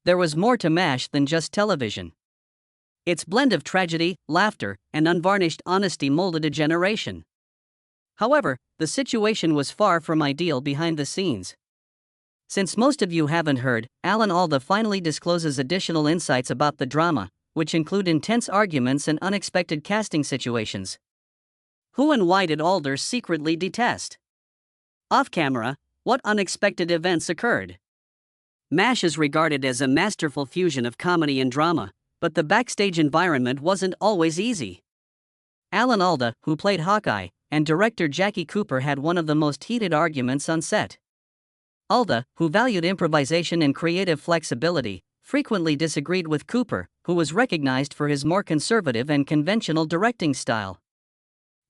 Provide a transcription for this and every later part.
There was more to MASH than just television. Its blend of tragedy, laughter, and unvarnished honesty molded a generation. However, the situation was far from ideal behind the scenes. Since most of you haven't heard, Alda finally discloses additional insights about the drama, which include intense arguments and unexpected casting situations. Who and why did Alda secretly detest? Off camera, what unexpected events occurred? MASH is regarded as a masterful fusion of comedy and drama, but the backstage environment wasn't always easy. Alda, who played Hawkeye, and director Jackie Cooper had one of the most heated arguments on set. Alda, who valued improvisation and creative flexibility, frequently disagreed with Cooper, who was recognized for his more conservative and conventional directing style.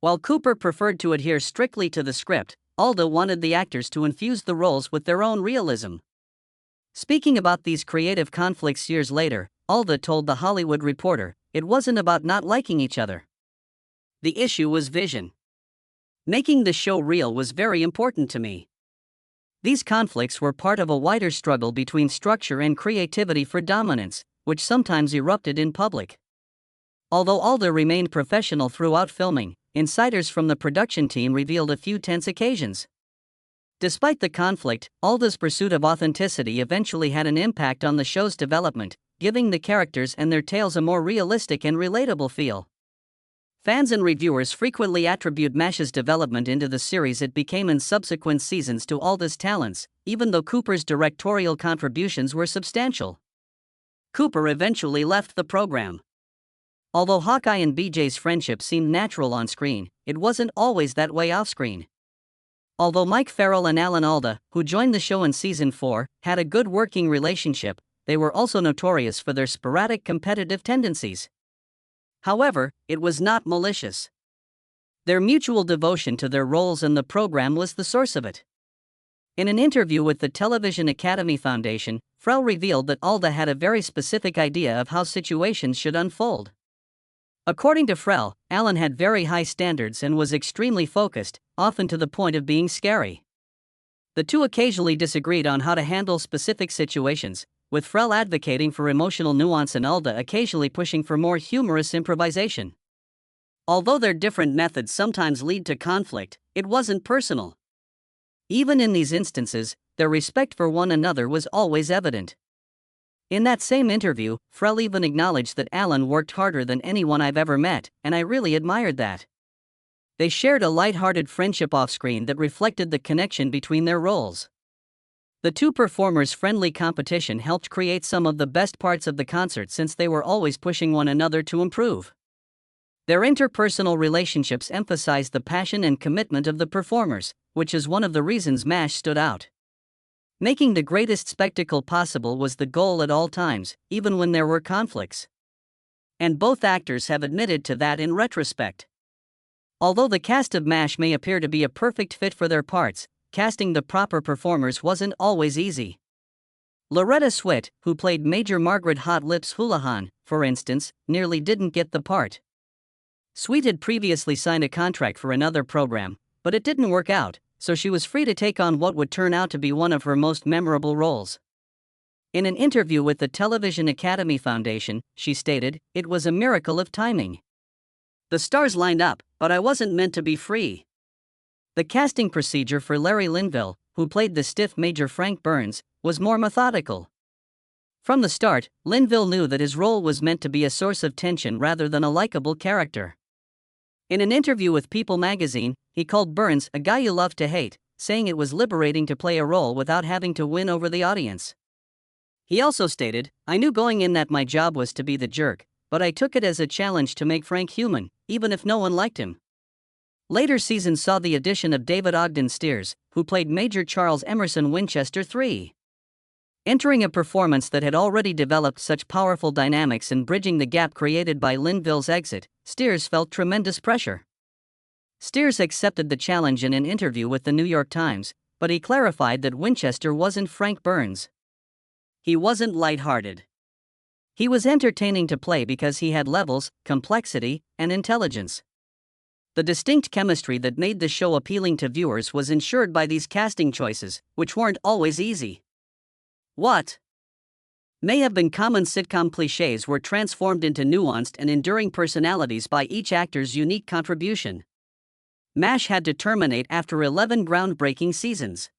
While Cooper preferred to adhere strictly to the script, Alda wanted the actors to infuse the roles with their own realism. Speaking about these creative conflicts years later, Alda told The Hollywood Reporter, "It wasn't about not liking each other. The issue was vision. Making the show real was very important to me. These conflicts were part of a wider struggle between structure and creativity for dominance, which sometimes erupted in public." Although Alda remained professional throughout filming, insiders from the production team revealed a few tense occasions. Despite the conflict, Alda's pursuit of authenticity eventually had an impact on the show's development, giving the characters and their tales a more realistic and relatable feel. Fans and reviewers frequently attribute MASH's development into the series it became in subsequent seasons to Alda's talents, even though Cooper's directorial contributions were substantial. Cooper eventually left the program. Although Hawkeye and BJ's friendship seemed natural on screen, it wasn't always that way off-screen. Although Mike Farrell and Alda, who joined the show in Season 4, had a good working relationship, they were also notorious for their sporadic competitive tendencies. However, it was not malicious. Their mutual devotion to their roles and the program was the source of it. In an interview with the Television Academy Foundation, Farrell revealed that Alda had a very specific idea of how situations should unfold. According to Farrell, Alan had very high standards and was extremely focused, often to the point of being scary. The two occasionally disagreed on how to handle specific situations, with Farrell advocating for emotional nuance and Alda occasionally pushing for more humorous improvisation. Although their different methods sometimes lead to conflict, it wasn't personal. Even in these instances, their respect for one another was always evident. In that same interview, Farrell even acknowledged that Alan worked harder than anyone I've ever met, and I really admired that. They shared a light-hearted friendship off-screen that reflected the connection between their roles. The two performers' friendly competition helped create some of the best parts of the concert since they were always pushing one another to improve. Their interpersonal relationships emphasized the passion and commitment of the performers, which is one of the reasons MASH stood out. Making the greatest spectacle possible was the goal at all times, even when there were conflicts. And both actors have admitted to that in retrospect. Although the cast of MASH may appear to be a perfect fit for their parts, casting the proper performers wasn't always easy. Loretta Swit, who played Major Margaret Hot Lips Houlihan, for instance, nearly didn't get the part. Sweet had previously signed a contract for another program, but it didn't work out, so she was free to take on what would turn out to be one of her most memorable roles. In an interview with the Television Academy Foundation, she stated, "It was a miracle of timing. The stars lined up, but I wasn't meant to be free." The casting procedure for Larry Linville, who played the stiff Major Frank Burns, was more methodical. From the start, Linville knew that his role was meant to be a source of tension rather than a likable character. In an interview with People magazine, he called Burns a guy you love to hate, saying it was liberating to play a role without having to win over the audience. He also stated, "I knew going in that my job was to be the jerk, but I took it as a challenge to make Frank human, even if no one liked him." Later seasons saw the addition of David Ogden Stiers, who played Major Charles Emerson Winchester III. Entering a performance that had already developed such powerful dynamics and bridging the gap created by Linville's exit, Stiers felt tremendous pressure. Stiers accepted the challenge in an interview with the New York Times, but he clarified that Winchester wasn't Frank Burns. He wasn't lighthearted. He was entertaining to play because he had levels, complexity, and intelligence. The distinct chemistry that made the show appealing to viewers was ensured by these casting choices, which weren't always easy. What may have been common sitcom cliches were transformed into nuanced and enduring personalities by each actor's unique contribution. MASH had to terminate after 11 groundbreaking seasons.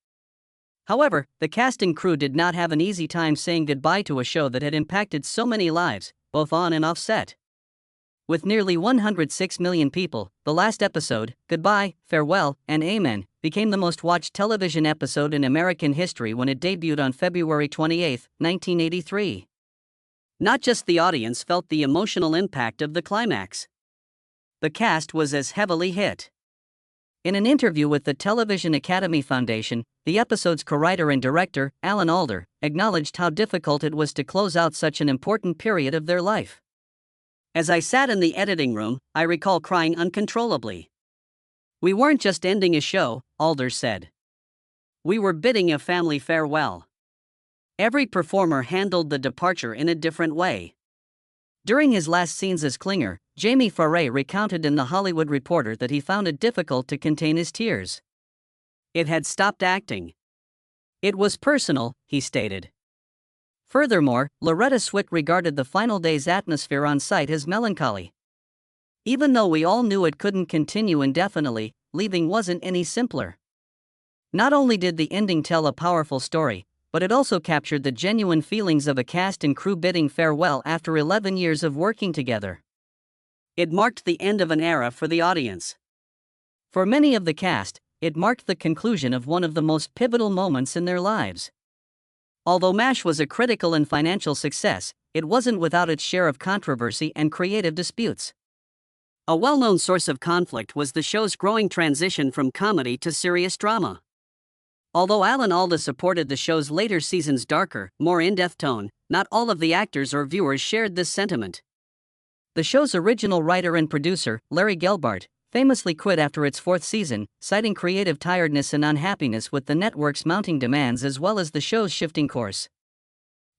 However, the cast and crew did not have an easy time saying goodbye to a show that had impacted so many lives, both on and off set. With nearly 106 million people, the last episode, Goodbye, Farewell, and Amen, became the most watched television episode in American history when it debuted on February 28, 1983. Not just the audience felt the emotional impact of the climax. The cast was as heavily hit. In an interview with the Television Academy Foundation, the episode's co-writer and director, Alda, acknowledged how difficult it was to close out such an important period of their life. As I sat in the editing room, I recall crying uncontrollably. We weren't just ending a show, Alda said. We were bidding a family farewell. Every performer handled the departure in a different way. During his last scenes as Klinger, Jamie Foray recounted in The Hollywood Reporter that he found it difficult to contain his tears. It had stopped acting. It was personal, he stated. Furthermore, Loretta Swit regarded the final day's atmosphere on site as melancholy. Even though we all knew it couldn't continue indefinitely, leaving wasn't any simpler. Not only did the ending tell a powerful story, but it also captured the genuine feelings of a cast and crew bidding farewell after 11 years of working together. It marked the end of an era for the audience. For many of the cast, it marked the conclusion of one of the most pivotal moments in their lives. Although MASH was a critical and financial success, it wasn't without its share of controversy and creative disputes. A well-known source of conflict was the show's growing transition from comedy to serious drama. Although Alda supported the show's later seasons' darker, more in-depth tone, not all of the actors or viewers shared this sentiment. The show's original writer and producer, Larry Gelbart, famously quit after its fourth season, citing creative tiredness and unhappiness with the network's mounting demands as well as the show's shifting course.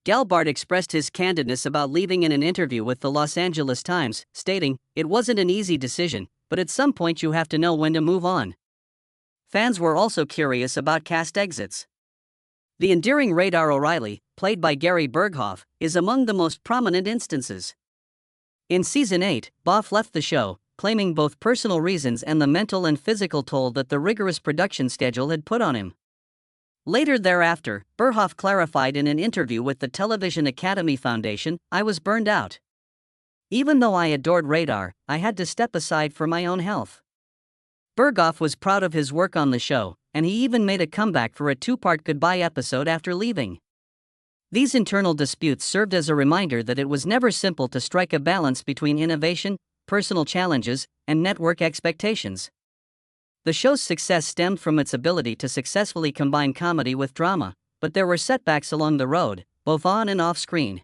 Gelbart expressed his candidness about leaving in an interview with the Los Angeles Times, stating, "It wasn't an easy decision, but at some point you have to know when to move on." Fans were also curious about cast exits. The endearing Radar O'Reilly, played by Gary Berghoff, is among the most prominent instances. In Season 8, Boff left the show, claiming both personal reasons and the mental and physical toll that the rigorous production schedule had put on him. Later thereafter, Berghoff clarified in an interview with the Television Academy Foundation, "I was burned out. Even though I adored Radar, I had to step aside for my own health." Berghoff was proud of his work on the show, and he even made a comeback for a two-part goodbye episode after leaving. These internal disputes served as a reminder that it was never simple to strike a balance between innovation, personal challenges, and network expectations. The show's success stemmed from its ability to successfully combine comedy with drama, but there were setbacks along the road, both on and off screen.